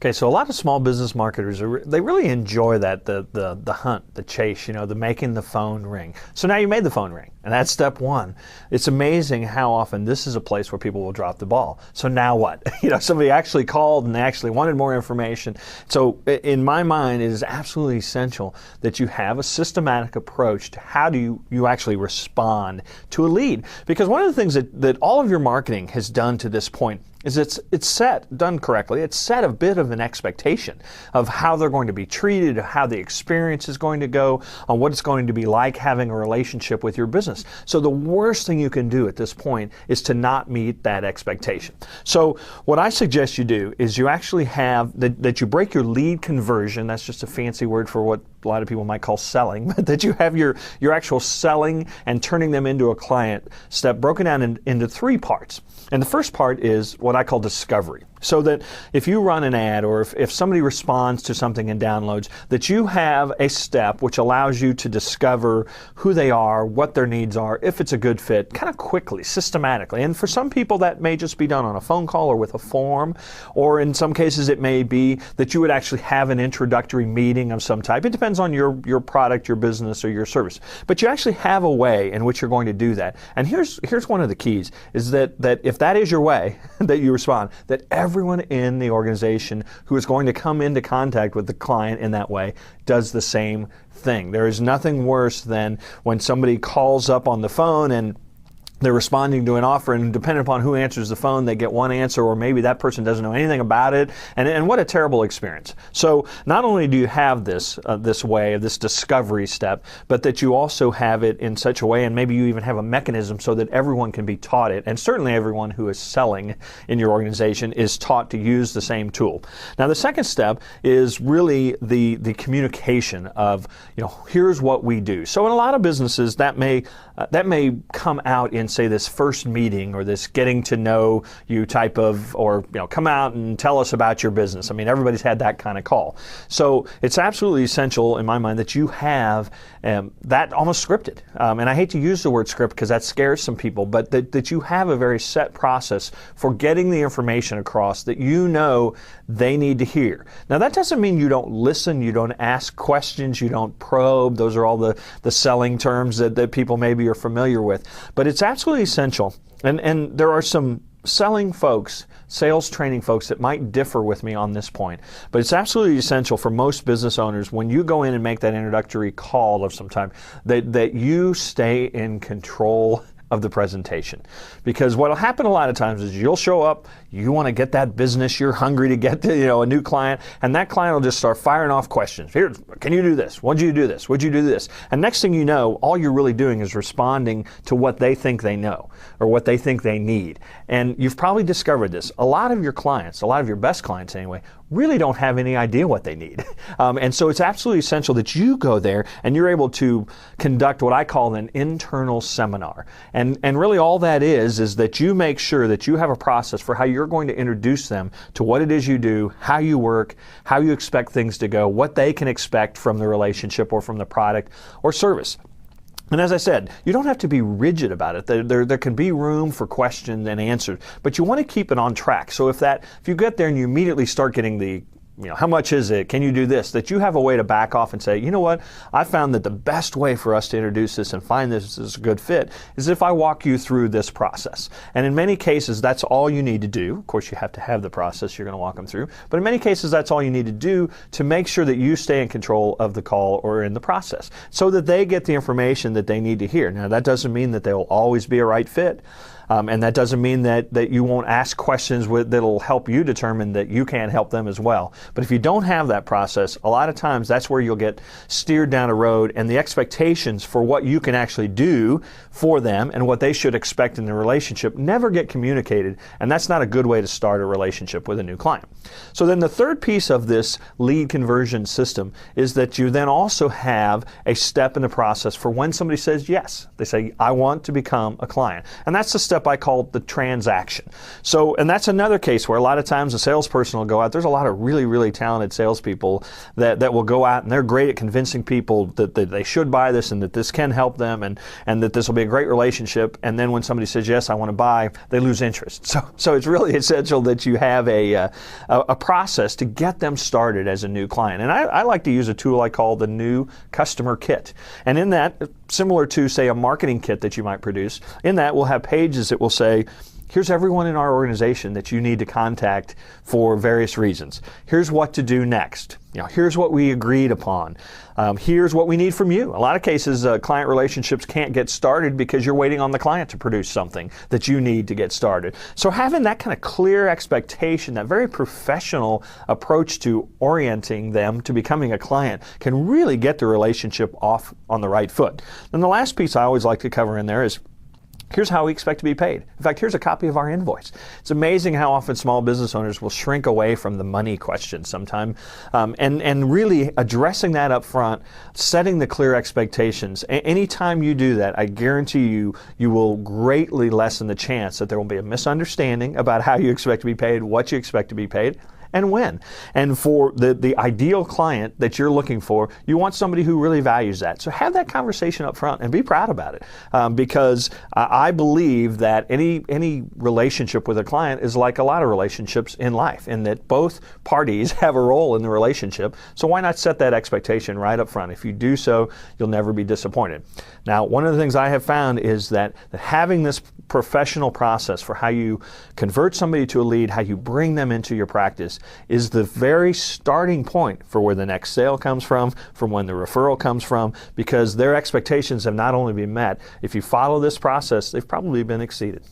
Okay, so a lot of small business marketers, they really enjoy that, the hunt, the chase, the making the phone ring. So now you made the phone ring, and that's step one. It's amazing how often this is a place where people will drop the ball. So now what? Somebody actually called and they actually wanted more information. So in my mind, it is absolutely essential that you have a systematic approach to how do you actually respond to a lead. Because one of the things that all of your marketing has done to this point is it's done correctly, it's set a bit of an expectation of how they're going to be treated, how the experience is going to go, on what it's going to be like having a relationship with your business. So the worst thing you can do at this point is to not meet that expectation. So what I suggest you do is you actually have, that you break your lead conversion, that's just a fancy word for what a lot of people might call selling, but that you have your actual selling and turning them into a client step broken down into three parts. And the first part is what I call discovery. So that if you run an ad or if somebody responds to something and downloads, that you have a step which allows you to discover who they are, what their needs are, if it's a good fit, kind of quickly, systematically. And for some people that may just be done on a phone call or with a form, or in some cases it may be that you would actually have an introductory meeting of some type. It depends on your product, your business, or your service. But you actually have a way in which you're going to do that. And here's one of the keys, is that if that is your way that you respond, that everyone in the organization who is going to come into contact with the client in that way does the same thing. There is nothing worse than when somebody calls up on the phone and they're responding to an offer, and depending upon who answers the phone, they get one answer, or maybe that person doesn't know anything about it, and what a terrible experience. So not only do you have this way, this discovery step, but that you also have it in such a way, and maybe you even have a mechanism so that everyone can be taught it, and certainly everyone who is selling in your organization is taught to use the same tool. Now the second step is really the communication of, here's what we do. So in a lot of businesses that may come out in, say, this first meeting or this getting to know you type of, or come out and tell us about your business. I mean, everybody's had that kind of call. So it's absolutely essential in my mind that you have that almost scripted. And I hate to use the word script because that scares some people, but that you have a very set process for getting the information across that they need to hear. Now that doesn't mean you don't listen, you don't ask questions, you don't probe. Those are all the selling terms that people maybe are familiar with. But it's absolutely essential. And there are some selling folks, sales training folks that might differ with me on this point, but it's absolutely essential for most business owners when you go in and make that introductory call of some type that you stay in control of the presentation. Because what will happen a lot of times is you'll show up, you want to get that business, you're hungry to get a new client, and that client will just start firing off questions. Here, can you do this? Would you do this? Would you do this? And next thing you know, all you're really doing is responding to what they think they know or what they think they need. And you've probably discovered this. A lot of your clients, a lot of your best clients anyway, really don't have any idea what they need. And so it's absolutely essential that you go there and you're able to conduct what I call an internal seminar. And really all that is that you make sure that you have a process for how you're going to introduce them to what it is you do, how you work, how you expect things to go, what they can expect from the relationship or from the product or service. And as I said, you don't have to be rigid about it. There can be room for questions and answers, but you want to keep it on track. So if you get there and you immediately start getting the how much is it? Can you do this? That you have a way to back off and say, you know what? I found that the best way for us to introduce this and find this is a good fit is if I walk you through this process. And in many cases, that's all you need to do. Of course, you have to have the process you're going to walk them through. But in many cases, that's all you need to do to make sure that you stay in control of the call or in the process so that they get the information that they need to hear. Now, that doesn't mean that they'll always be a right fit. And that doesn't mean that you won't ask questions that'll help you determine that you can't help them as well. But if you don't have that process, a lot of times that's where you'll get steered down a road, and the expectations for what you can actually do for them and what they should expect in the relationship never get communicated, and that's not a good way to start a relationship with a new client. So then the third piece of this lead conversion system is that you then also have a step in the process for when somebody says yes. They say, I want to become a client. And that's the step step I call the transaction. So, and that's another case where a lot of times a salesperson will go out. There's a lot of really, really talented salespeople that will go out and they're great at convincing people that they should buy this and that this can help them and that this will be a great relationship. And then when somebody says, yes, I want to buy, they lose interest. So it's really essential that you have a process to get them started as a new client. And I like to use a tool I call the new customer kit. And in that, similar to, say, a marketing kit that you might produce, in that we'll have pages that will say, here's everyone in our organization that you need to contact for various reasons. Here's what to do next. Here's what we agreed upon. Here's what we need from you. A lot of cases, client relationships can't get started because you're waiting on the client to produce something that you need to get started. So having that kind of clear expectation, that very professional approach to orienting them to becoming a client can really get the relationship off on the right foot. And the last piece I always like to cover in there is, here's how we expect to be paid. In fact, here's a copy of our invoice. It's amazing how often small business owners will shrink away from the money question sometime, and really addressing that up front, setting the clear expectations. Anytime you do that, I guarantee you will greatly lessen the chance that there will be a misunderstanding about how you expect to be paid, what you expect to be paid, and when. And for the ideal client that you're looking for, you want somebody who really values that. So have that conversation up front and be proud about it, because I believe that any relationship with a client is like a lot of relationships in life, in that both parties have a role in the relationship. So why not set that expectation right up front? If you do so, you'll never be disappointed. Now, one of the things I have found is that having this professional process for how you convert somebody to a lead, how you bring them into your practice, is the very starting point for where the next sale comes from when the referral comes from, because their expectations have not only been met, if you follow this process, they've probably been exceeded.